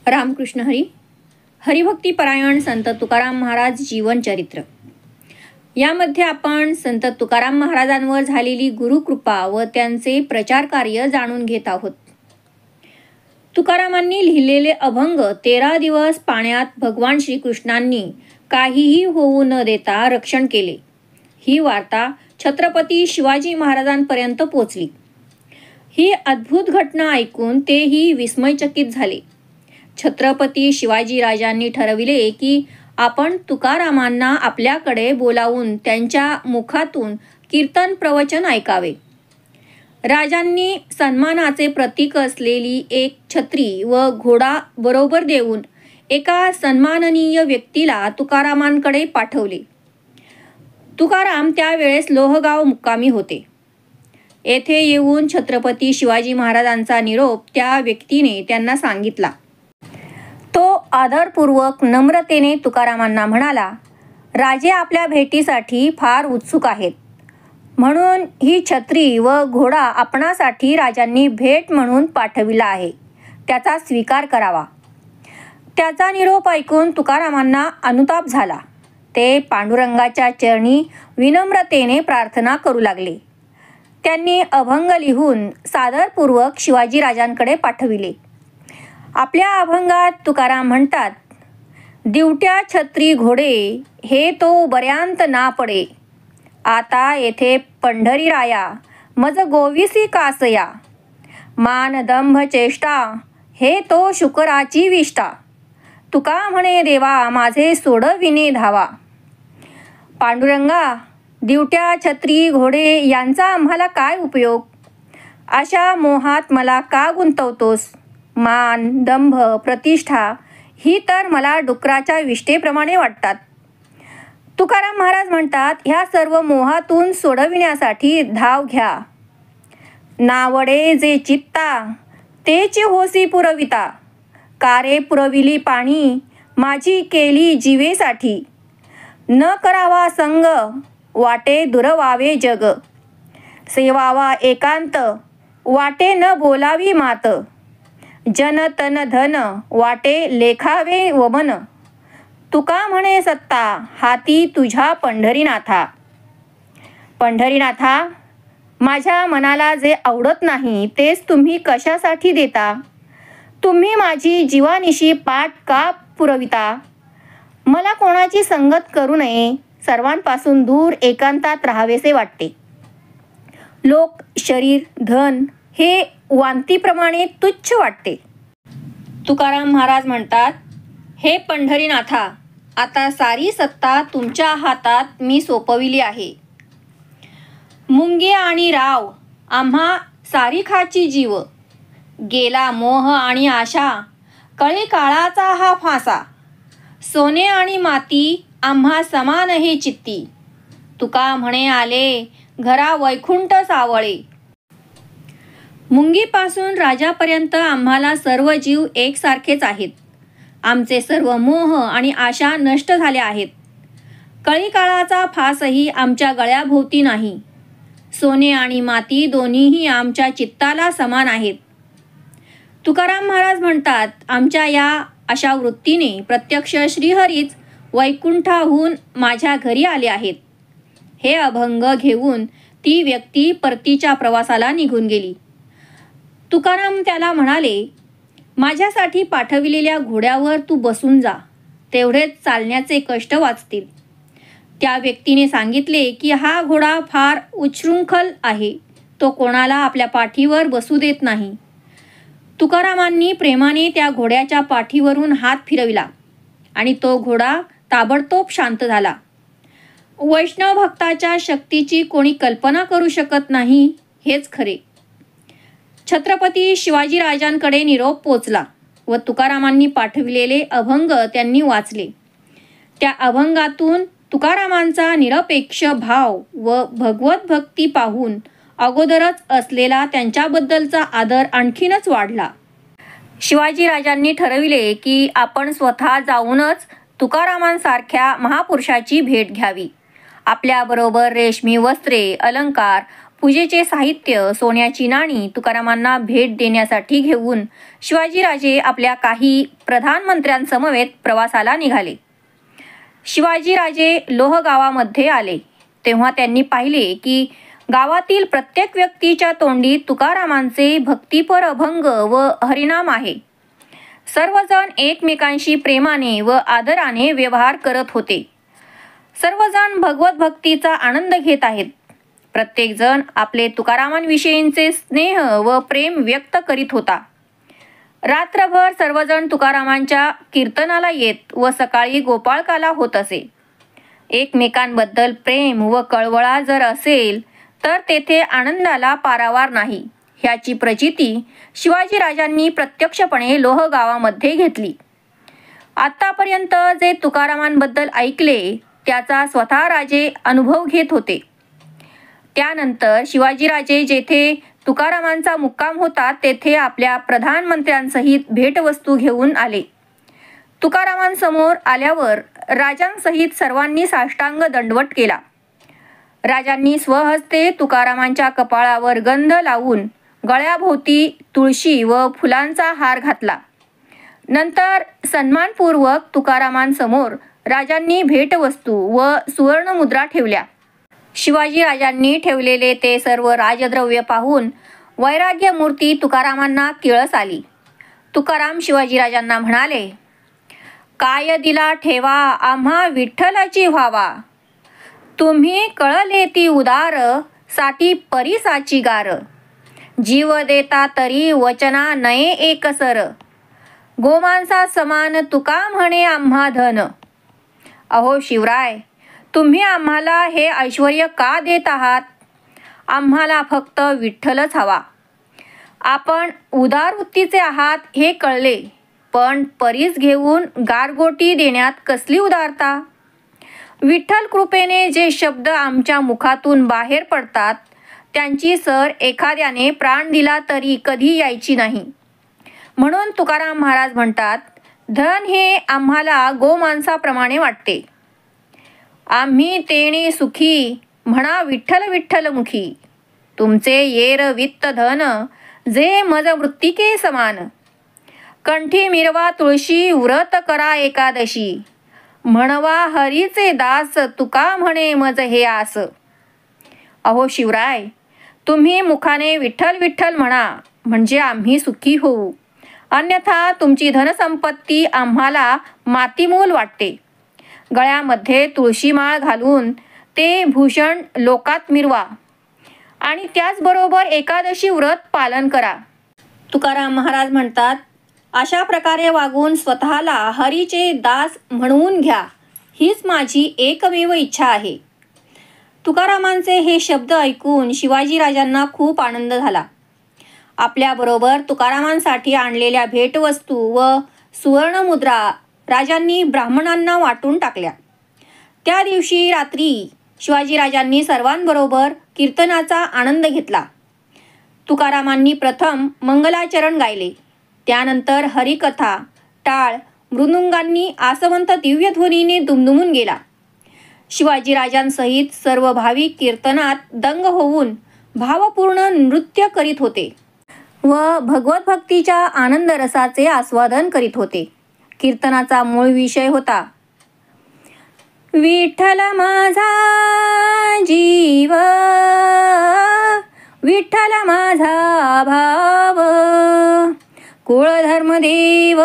रामकृष्ण हरी. हरिभक्तीपरायण संत तुकाराम महाराज जीवनचरित्र यामध्ये आपण संत तुकाराम महाराजांवर झालेली गुरुकृपा व त्यांचे प्रचार कार्य जाणून घेत आहोत. तुकारामांनी लिहिलेले अभंग 13 दिवस पाण्यात भगवान श्रीकृष्णांनी काहीही होऊ न देता रक्षण केले. ही वार्ता छत्रपती शिवाजी महाराजांपर्यंत पोचली. ही अद्भुत घटना ऐकून तेही विस्मयचकित झाले. छत्रपती शिवाजीराजांनी ठरविले की आपण तुकारामांना आपल्याकडे बोलावून त्यांच्या मुखातून कीर्तन प्रवचन ऐकावे. राजांनी सन्मानाचे प्रतीक असलेली एक छत्री व घोडा बरोबर देऊन एका सन्माननीय व्यक्तीला तुकारामांकडे पाठवले. तुकाराम त्यावेळेस लोहगाव मुक्कामी होते. येथे येऊन छत्रपती शिवाजी महाराजांचा निरोप त्या व्यक्तीने त्यांना सांगितला. तो आदरपूर्वक नम्रतेने तुकारामांना म्हणाला, राजे आपल्या भेटीसाठी फार उत्सुक आहेत, म्हणून ही छत्री व घोडा आपणासाठी राजांनी भेट म्हणून पाठविला आहे, त्याचा स्वीकार करावा. त्याचा निरोप ऐकून तुकारामांना अनुताप झाला. ते पांडुरंगाच्या चरणी विनम्रतेने प्रार्थना करू लागले. त्यांनी अभंग लिहून सादरपूर्वक शिवाजीराजांकडे पाठविले. आपल्या अभंगात तुकाराम म्हणतात, दिवट्या छत्री घोडे हे तो बऱ्यांत ना पडे, आता येथे पंढरी राया मज गोविसी कासया, मान दंभ चेष्टा हे तो शुकराची विष्टा, तुका म्हणे देवा माझे सोडविने धावा. पांडुरंगा, दिवट्या छत्री घोडे यांचा आम्हाला काय उपयोग? अशा मोहात मला का गुंतवतोस? मान दंभ प्रतिष्ठा ही तर मला डुकराच्या विष्ठेप्रमाणे वाटतात. तुकाराम महाराज म्हणतात, ह्या सर्व मोहातून सोडविण्यासाठी धाव घ्या. नावडे जे चित्ता तेची होसी पुरविता, कारे पुरविली पाणी माझी केली जीवेसाठी, न करावा संग वाटे दुरवावे जग, सेवावा एकांत वाटे न बोलावी मात, जन तन धन वाटे लेखावे वमन, तुका म्हणे सत्ता हाती तुझ्या पंढरीनाथा. पंढरीनाथा, माझ्या मनाला जे आवडत नाही तेच तुम्ही कशासाठी देता? तुम्ही माझी जीवानिशी पाठ का पुरविता? मला कोणाची संगत करू नये, सर्वांपासून दूर एकांतात राहावेसे वाटते. लोक, शरीर, धन हे वांतीप्रमाणे तुच्छ वाटते. तुकाराम महाराज म्हणतात, हे पंढरीनाथा, आता सारी सत्ता तुमच्या हातात मी सोपविली आहे. मुंगे आणि राव आम्हा सारीखाची जीव, गेला मोह आणि आशा, कळे काळाचा हा फासा, सोने आणि माती आम्हा समान हे चित्ती, तुका म्हणे आले घरा वैकुंठ सावळे. मुंगीपासून राजापर्यंत आम्हाला सर्व जीव एकसारखेच आहेत. आमचे सर्व मोह आणि आशा नष्ट झाल्या आहेत. कळीकाळाचा फासही आमच्या गळ्याभोवती नाही. सोने आणि माती दोन्हीही आमच्या चित्ताला समान आहेत. तुकाराम महाराज म्हणतात, आमच्या या अशा वृत्तीने प्रत्यक्ष श्रीहरीच वैकुंठाहून माझ्या घरी आले आहेत. हे अभंग घेऊन ती व्यक्ती परतीच्या प्रवासाला निघून गेली. तुकाराम त्याला म्हणाले, माझ्यासाठी पाठविलेल्या घोड्यावर तू बसून जा, तेवढेच चालण्याचे कष्ट वाचतील. त्या व्यक्तीने सांगितले की हा घोडा फार उच्छृंखल आहे, तो कोणाला आपल्या पाठीवर बसू देत नाही. तुकारामांनी प्रेमाने त्या घोड्याच्या पाठीवरून हात फिरविला आणि तो घोडा ताबडतोब शांत झाला. वैष्णव भक्ताच्या शक्तीची कोणी कल्पना करू शकत नाही, हेच खरे. छत्रपती शिवाजीराजांकडे निरोप पोचला व तुकारामांनी पाठविलेले अभंग त्यांनी वाचले. त्या अभंगातून तुकारामांचा निरपेक्ष भाव व भगवत भक्ती पाहून अगोदरच असलेला त्यांच्याबद्दलचा आदर आणखीनच वाढला. शिवाजीराजांनी ठरविले की आपण स्वतः जाऊनच तुकारामांसारख्या महापुरुषाची भेट घ्यावी. आपल्याबरोबर रेशमी वस्त्रे, अलंकार, पूजेचे साहित्य, सोन्याची नाणी तुकारामांना भेट देण्यासाठी घेऊन शिवाजीराजे आपल्या काही प्रधानमंत्र्यांसमवेत प्रवासाला निघाले. शिवाजीराजे लोह गावामध्ये आले तेव्हा त्यांनी पाहिले की गावातील प्रत्येक व्यक्तीच्या तोंडी तुकारामांचे भक्तिपर अभंग व हरिनाम आहे. सर्वजण एकमेकांशी प्रेमाने व आदराने व्यवहार करत होते. सर्वजण भगवत भक्तीचा आनंद घेत आहेत. प्रत्येकजण आपले तुकारामांविषयींचे स्नेह व प्रेम व्यक्त करीत होता. रात्रभर सर्वजण तुकारामांच्या कीर्तनाला येत व सकाळी गोपाळकाला होत असे. एकमेकांबद्दल प्रेम व कळवळा जर असेल तर तेथे आनंदाला पारावार नाही, ह्याची प्रचिती शिवाजीराजांनी प्रत्यक्षपणे लोह गावामध्ये घेतली. आतापर्यंत जे तुकारामांबद्दल ऐकले त्याचा स्वतः राजे अनुभव घेत होते. त्यानंतर शिवाजीराजे जेथे तुकारामांचा मुक्काम होता तेथे आपल्या प्रधानमंत्र्यांसहित भेटवस्तू घेऊन आले. तुकारामांसमोर आल्यावर राजांसहित सर्वांनी साष्टांग दंडवत केला. राजांनी स्वहस्ते तुकारामांच्या कपाळावर गंध लावून गळ्याभोवती तुळशी व फुलांचा हार घातला. नंतर सन्मानपूर्वक तुकारामांसमोर राजांनी भेटवस्तू व सुवर्णमुद्रा ठेवल्या. शिवाजीराजांनी ठेवलेले ते सर्व राजद्रव्य पाहून वैराग्य मूर्ती तुकारामांना किळस आली. तुकाराम शिवाजीराजांना म्हणाले, काय दिला ठेवा आम्हा विठ्ठलाची व्हावा. तुम्ही कळले ती उदार, साठी परिसाची गार. जीव देता तरी वचना नये एकसर. गोमांसा समान तुका म्हणे आम्हा धन. अहो शिवराय, तुम्ही आम्हाला हे ऐश्वर्य का देत आहात? आम्हाला फक्त विठ्ठलच हवा. आपण उदार वृत्तीचे आहात हे कळले, पण परीस घेऊन गारगोटी देण्यात कसली उदारता? विठ्ठल कृपेने जे शब्द आमच्या मुखातून बाहेर पडतात त्यांची सर एखाद्याने प्राण दिला तरी कधी यायची नाही. म्हणून तुकाराम महाराज म्हणतात, धन हे आम्हाला गोमांसाप्रमाणे वाटते. आम्ही तेणे सुखी, म्हणा विठ्ठल विठ्ठल मुखी. तुमचे येर वित्त धन, जे मज मृत्तिके समान. कंठी मिरवा तुळशी, व्रत करा एकादशी. म्हणवा हरीचे दास, तुका म्हणे मज हे आस. अहो शिवराय, तुम्ही मुखाने विठ्ठल विठ्ठल म्हणा, म्हणजे आम्ही सुखी होऊ. अन्यथा तुमची धनसंपत्ती आम्हाला मातीमूल वाटते. गळ्यामध्ये तुळशीमाळ घालून ते भूषण लोकात मिरवा आणि त्याचबरोबर एकादशी व्रत पालन करा. तुकाराम महाराज म्हणतात, अशा प्रकारे वागून स्वतःला हरीचे दास म्हणवून घ्या, हीच माझी एकमेव इच्छा आहे. तुकारामांचे हे शब्द ऐकून शिवाजीराजांना खूप आनंद झाला. आपल्याबरोबर तुकारामांसाठी आणलेल्या भेटवस्तू व सुवर्णमुद्रा राजांनी ब्राह्मणांना वाटून टाकल्या. त्या दिवशी रात्री शिवाजीराजांनी सर्वांबरोबर कीर्तनाचा आनंद घेतला. तुकारामांनी प्रथम मंगलाचरण गायले. त्यानंतर हरिकथा, टाळ, मृदुंगांनी आसवंत दिव्यध्वनीने दुमदुमून गेला. शिवाजीराजांसहित सर्व भाविक कीर्तनात दंग होऊन भावपूर्ण नृत्य करीत होते व भगवत भक्तीच्या आनंद रसाचे आस्वादन करीत होते. कीर्तनाचा मूळ विषय होता, विठ्ठल माझा जीव, विठ्ठल माझा भाव, कुळधर्मदेव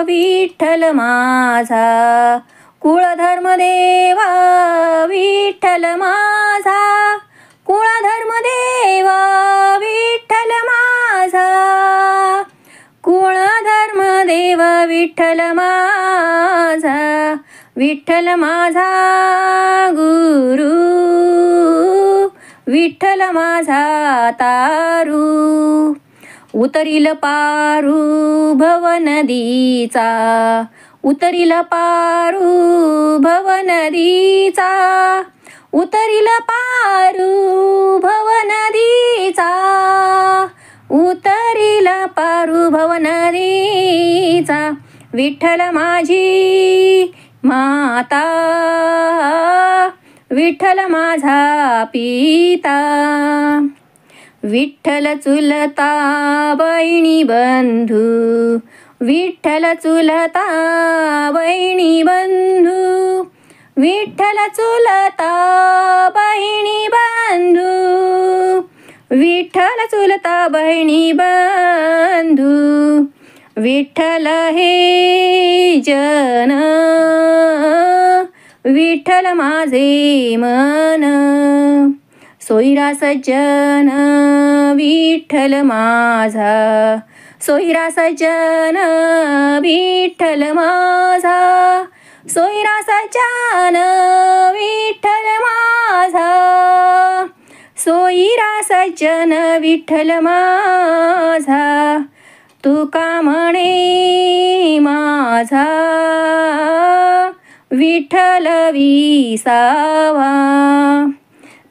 विठ्ठल माझा, कुळधर्मदेव विठ्ठल माझा, कुळधर्मदेव विठ्ठल माझा, कुळधर्मदेव विठ्ठल माझा, विठ्ठल माझा गुरु, विठ्ठल माझा तारू. उतरील पारू भवनदीचा, उतरील पारू भवनदीचा, उतरील पारू भवनदीचा, उतरील पारू भवनदीचा. विठ्ठल माझी माता, विठ्ठल माझा पिता. विठ्ठल चुलता बहिणी बंधू, विठ्ठल चुलता बहिणी बंधू, विठ्ठल चुलता बहिणी बंधू, विठ्ठल चुलता बहिणी बंधू. विठ्ठल हे जन, विठ्ठल माझे मन. सोयरा सज्जन विठ्ठल माझा, सोयरा सज्जन विठ्ठल माझा, सोयरा सज्जन विठ्ठल माझा, सोयरा सज्जन विठ्ठल माझा. तुका म्हणे माझा विठ्ठल विसावा.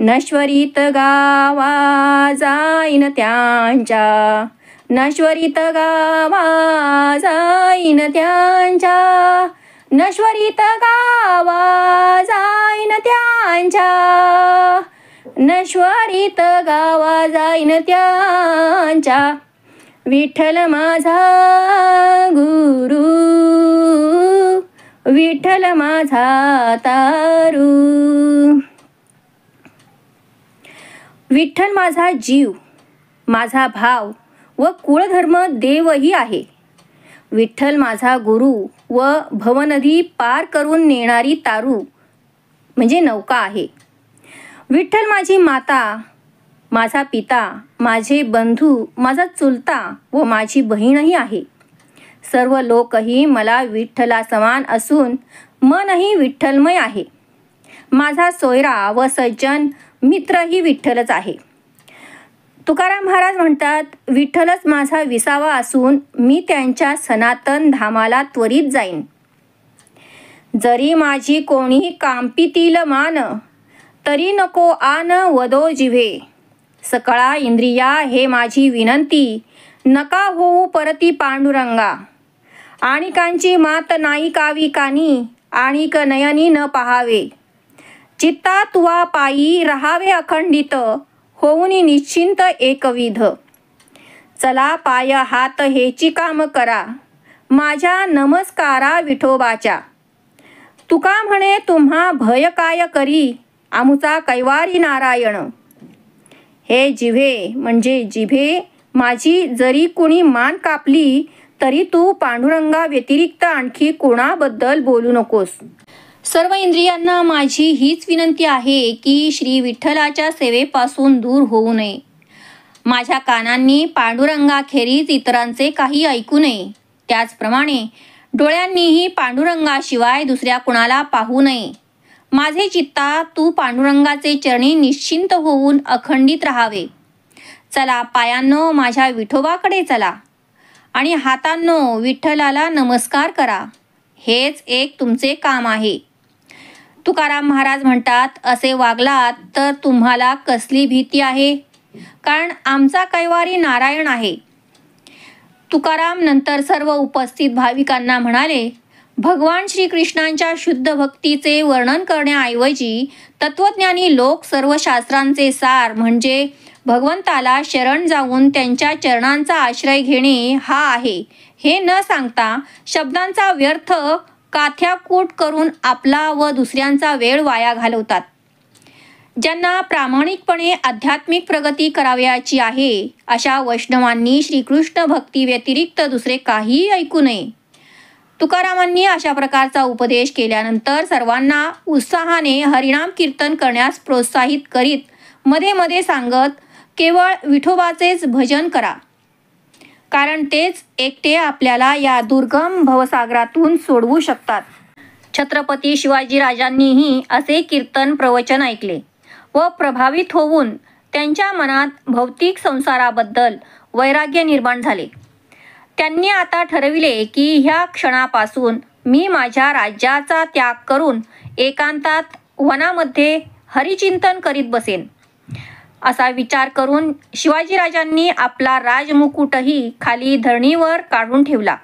नश्वरीत गावा जाईन त्यांच्या, नश्वरीत गावा जाईन त्यांच्या, नश्वरीत गावा जाईन त्यांच्या, नश्वरीत गावा जाईन त्यांच्या. विठ्ठल माझा गुरु, विठ्ठल माझा तारू. विठ्ठल माझा जीव, माझा भाव व कुळधर्म देवही आहे. विठ्ठल माझा गुरु व भवनदी पार करून नेणारी तारू म्हणजे नौका आहे. विठ्ठल माझी माता, माझा पिता, माझे बंधू, माझा चुलता व माझी बहीणही आहे. सर्व लोकही मला विठ्ठला समान असून मनही विठ्ठलमय आहे. माझा सोयरा व सज्जन मित्रही विठ्ठलच आहे. तुकाराम महाराज म्हणतात, विठ्ठलच माझा विसावा असून मी त्यांच्या सनातन धामाला त्वरित जाईन. जरी माझी कोणी कांपितील मान, तरी नको आन वदो जिव्हे. सकळा इंद्रिया हे माझी विनंती, नका होऊ परती पांडुरंगा. आणिकांची मात नाही कावी कानी, आणिक नयनी न पहावे. चित्ता तुवा पायी राहावे अखंडित, होऊनी निश्चिंत एकविध. चला पाय हात हेची काम करा, माझ्या नमस्कारा विठोबाच्या. तुका म्हणे तुम्हा भय काय करी, आमुचा कैवारी नारायण. हे जिव्हे म्हणजे जिभे माझी, जरी कुणी मान कापली तरी तू पांडुरंगा व्यतिरिक्त आणखी कोणाबद्दल बोलू नकोस. सर्व इंद्रियांना माझी हीच विनंती आहे की श्री विठ्ठलाच्या सेवेपासून दूर होऊ नये. माझ्या कानांनी पांडुरंगाखेरीज इतरांचे काही ऐकू नये. त्याचप्रमाणे डोळ्यांनीही पांडुरंगाशिवाय दुसऱ्या कुणाला पाहू नये. माझे चित्ता तू पांडुरंगाचे चरणी निश्चिंत होऊन अखंडित राहावे. चला पायांनो माझ्या विठोबाकडे चला आणि हातांनो विठ्ठलाला नमस्कार करा. हेच एक तुमचे काम आहे. तुकाराम महाराज म्हणतात, असे वागलात तर तुम्हाला कसली भीती आहे, कारण आमचा कैवारी नारायण आहे. तुकाराम नंतर सर्व उपस्थित भाविकांना म्हणाले, भगवान श्रीकृष्णांच्या शुद्ध भक्तीचे वर्णन करण्याऐवजी तत्वज्ञानी लोक सर्व शास्त्रांचे सार म्हणजे भगवंताला शरण जाऊन त्यांच्या चरणांचा आश्रय घेणे हा आहे हे न सांगता शब्दांचा व्यर्थ काथ्याकूट करून आपला व दुसऱ्यांचा वेळ वाया घालवतात. ज्यांना प्रामाणिकपणे आध्यात्मिक प्रगती करावयाची आहे अशा वैष्णवांनी श्रीकृष्ण भक्ती व्यतिरिक्त दुसरे काहीही ऐकू नये. तुकारामांनी अशा प्रकारचा उपदेश केल्यानंतर सर्वांना उत्साहाने हरिनाम कीर्तन करण्यास प्रोत्साहित करीत मध्ये मध्ये सांगत, केवळ विठोबाचेच भजन करा, कारण तेच एकटे आपल्याला या दुर्गम भवसागरातून सोडवू शकतात. छत्रपती शिवाजीराजांनीही असे कीर्तन प्रवचन ऐकले व प्रभावित होऊन त्यांच्या मनात भौतिक संसाराबद्दल वैराग्य निर्माण झाले. त्यांनी आता ठरविले की ह्या क्षणापासून मी माझ्या राज्याचा त्याग करून एकांतात वनामध्ये हरिचिंतन करीत बसेन. असा विचार करून शिवाजीराजांनी आपला राजमुकुटही खाली धरणीवर काढून ठेवला.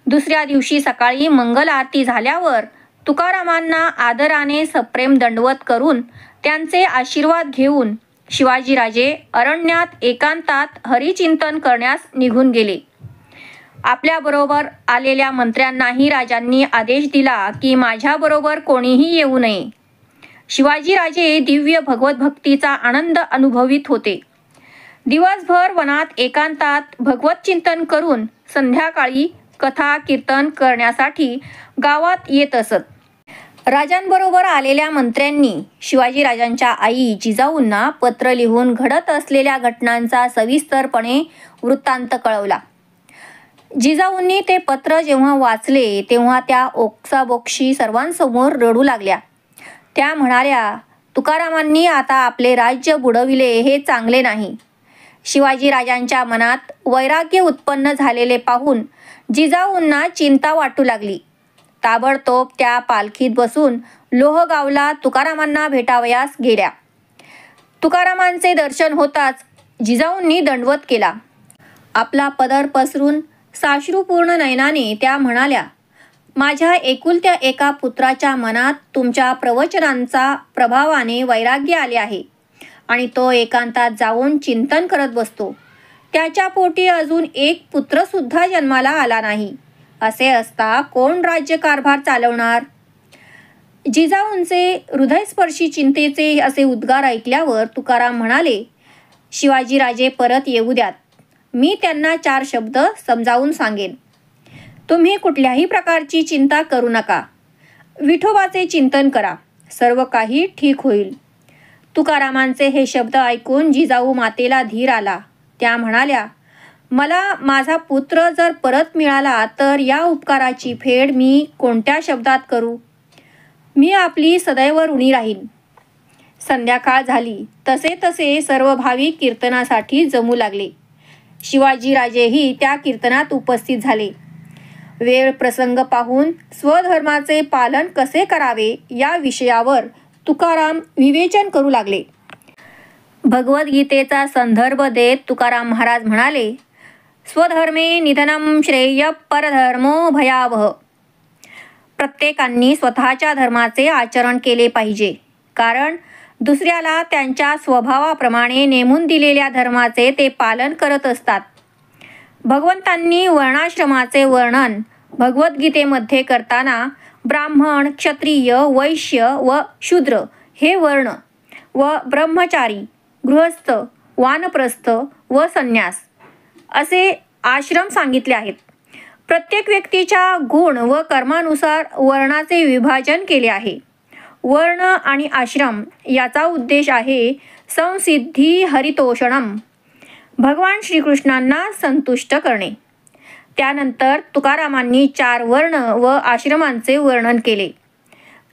दुसऱ्या दिवशी सकाळी मंगल आरती झाल्यावर तुकारामांना आदराने सप्रेम दंडवत करून त्यांचे आशीर्वाद घेऊन शिवाजीराजे अरण्यात एकांतात हरिचिंतन करण्यास निघून गेले. आपल्याबरोबर आलेल्या मंत्र्यांनाही राजांनी आदेश दिला की माझ्याबरोबर कोणीही येऊ नये. शिवाजीराजे दिव्य भगवत भक्तीचा आनंद अनुभवित होते. दिवसभर वनात एकांतात भगवत चिंतन करून संध्याकाळी कथा कीर्तन करण्यासाठी गावात येत असत. राजांबरोबर आलेल्या मंत्र्यांनी शिवाजीराजांच्या आई जिजाऊंना पत्र लिहून घडत असलेल्या घटनांचा सविस्तरपणे वृत्तांत कळवला. जिजाऊंनी ते पत्र जेव्हा वाचले तेव्हा त्या ओक्साबोक्शी सर्वांसमोर रडू लागल्या. त्या म्हणाल्या, तुकारामांनी आता आपले राज्य बुडविले हे चांगले नाही. शिवाजीराजांच्या मनात वैराग्य उत्पन्न झालेले पाहून जिजाऊंना चिंता वाटू लागली. ताबडतोब त्या पालखीत बसून लोहगावला तुकारामांना भेटावयास गेल्या. तुकारामांचे दर्शन होताच जिजाऊंनी दंडवत केला. आपला पदर पसरून साश्रुपूर्ण नयनाने त्या म्हणाल्या, माझ्या एकुलत्या एका पुत्राच्या मनात तुमच्या प्रवचनांचा प्रभावाने वैराग्य आले आहे आणि तो एकांतात जाऊन चिंतन करत बसतो. त्याच्या पोटी अजून एक पुत्रसुद्धा जन्माला आला नाही. असे असता कोण राज्यकारभार चालवणार? जिजाऊंचे हृदयस्पर्शी चिंतेचे असे उद्गार ऐकल्यावर तुकाराम म्हणाले, शिवाजीराजे परत येऊ द्यात. मी त्यांना 4 शब्द समजावून सांगेन. तुम्ही कुठल्याही प्रकारची चिंता करू नका. विठोबाचे चिंतन करा. सर्व काही ठीक होईल. तुकारामांचे हे शब्द ऐकून जिजाऊ मातेला धीर आला. त्या म्हणाल्या, मला माझा पुत्र जर परत मिळाला तर या उपकाराची फेड मी कोणत्या शब्दात करू? मी आपली सदैव ऋणी राहीन. संध्याकाळ झाली तसे तसे सर्व भाविक कीर्तनासाठी जमू लागले. शिवाजीराजेही त्या कीर्तनात उपस्थित झाले. वेळ प्रसंग पाहून स्वधर्माचे पालन कसे करावे या विषयावर तुकाराम विवेचन करू लागले. भगवद्गीतेचा संदर्भ देत तुकाराम महाराज म्हणाले, स्वधर्मे निधनम श्रेय परधर्मो भयावह. प्रत्येकांनी स्वतःच्या धर्माचे आचरण केले पाहिजे, कारण दुसऱ्याला त्यांच्या स्वभावाप्रमाणे नेमून दिलेल्या धर्माचे ते पालन करत असतात. भगवंतांनी वर्णाश्रमाचे वर्णन भगवद्गीतेमध्ये करताना ब्राह्मण, क्षत्रिय, वैश्य व शूद्र हे वर्ण व ब्रह्मचारी, गृहस्थ, वानप्रस्थ व संन्यास असे आश्रम सांगितले आहेत. प्रत्येक व्यक्तीच्या गुण व कर्मानुसार वर्णाचे विभाजन केले आहे. वर्ण आणि आश्रम याचा उद्देश आहे संसिद्धी हरितोषणम, भगवान श्रीकृष्णांना संतुष्ट करणे. त्यानंतर तुकारामांनी 4 वर्ण व आश्रमांचे वर्णन केले.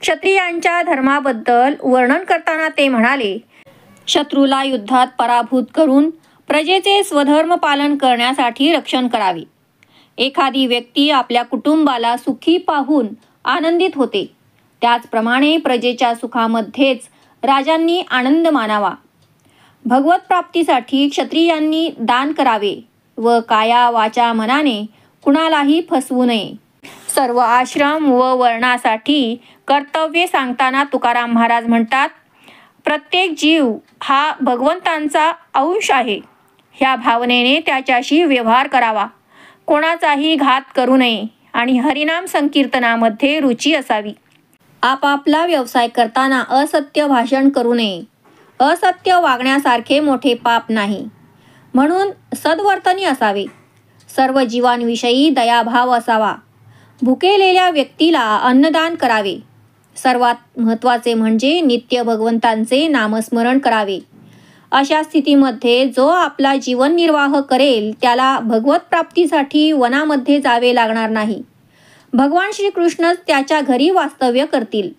क्षत्रियांच्या धर्माबद्दल वर्णन करताना ते म्हणाले, शत्रूला युद्धात पराभूत करून प्रजेचे स्वधर्म पालन करण्यासाठी रक्षण करावे. एखादी व्यक्ती आपल्या कुटुंबाला सुखी पाहून आनंदित होते. त्याचप्रमाणे प्रजेच्या सुखामध्येच राजांनी आनंद मानावा. भगवत प्राप्तीसाठी क्षत्रियांनी दान करावे व काया वाचा मनाने कुणालाही फसवू नये. सर्व आश्रम व वर्णासाठी कर्तव्ये सांगताना तुकाराम महाराज म्हणतात, प्रत्येक जीव हा भगवंतांचा अंश आहे. ह्या भावनेने त्याच्याशी व्यवहार करावा. कोणाचाही घात करू नये आणि हरिनाम संकीर्तनामध्ये रुची असावी. आपापला व्यवसाय करताना असत्य भाषण करू नये. असत्य वागण्यासारखे मोठे पाप नाही. म्हणून सद्वर्तनी असावे. सर्व जीवांविषयी दयाभाव असावा. भुकेलेल्या व्यक्तीला अन्नदान करावे. सर्वात महत्त्वाचे म्हणजे नित्य भगवंतांचे नामस्मरण करावे. अशा स्थितीमध्ये जो आपला जीवन निर्वाह करेल त्याला भगवत प्राप्तीसाठी वनामध्ये जावे लागणार नाही. भगवान श्रीकृष्णच त्याच्या घरी वास्तव्य करतील.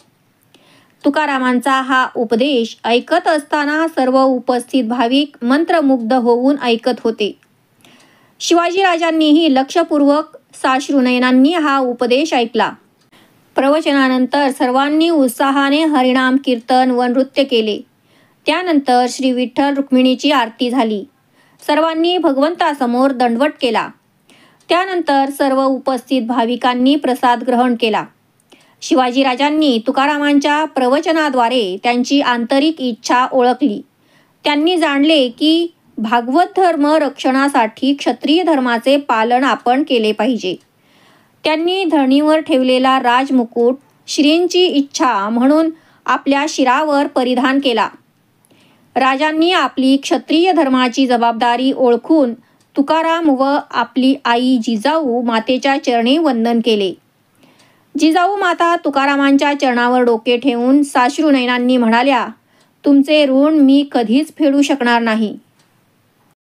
तुकारामांचा हा उपदेश ऐकत असताना सर्व उपस्थित भाविक मंत्रमुग्ध होऊन ऐकत होते. शिवाजीराजांनीही लक्षपूर्वक साश्रुनयनांनी हा उपदेश ऐकला. प्रवचनानंतर सर्वांनी उत्साहाने हरिनाम कीर्तन व नृत्य केले. त्यानंतर श्री विठ्ठल रुक्मिणीची आरती झाली. सर्वांनी भगवंतासमोर दंडवत केला. त्यानंतर सर्व उपस्थित भाविकांनी प्रसाद ग्रहण केला. शिवाजीराजांनी तुकारामांच्या प्रवचनाद्वारे त्यांची आंतरिक इच्छा ओळखली. त्यांनी जाणले की भागवत धर्म रक्षणासाठी क्षत्रिय धर्माचे पालन आपण केले पाहिजे. त्यांनी धरणीवर ठेवलेला राजमुकुट श्रींची इच्छा म्हणून आपल्या शिरावर परिधान केला. राजांनी आपली क्षत्रिय धर्माची जबाबदारी ओळखून तुकाराम व आपली आई जिजाऊ मातेच्या चरणी वंदन केले. जिजाऊ माता तुकारामांच्या चरणावर डोके ठेवून साश्रू नयनांनी म्हणाल्या, तुमचे ऋण मी कधीच फेडू शकणार नाही.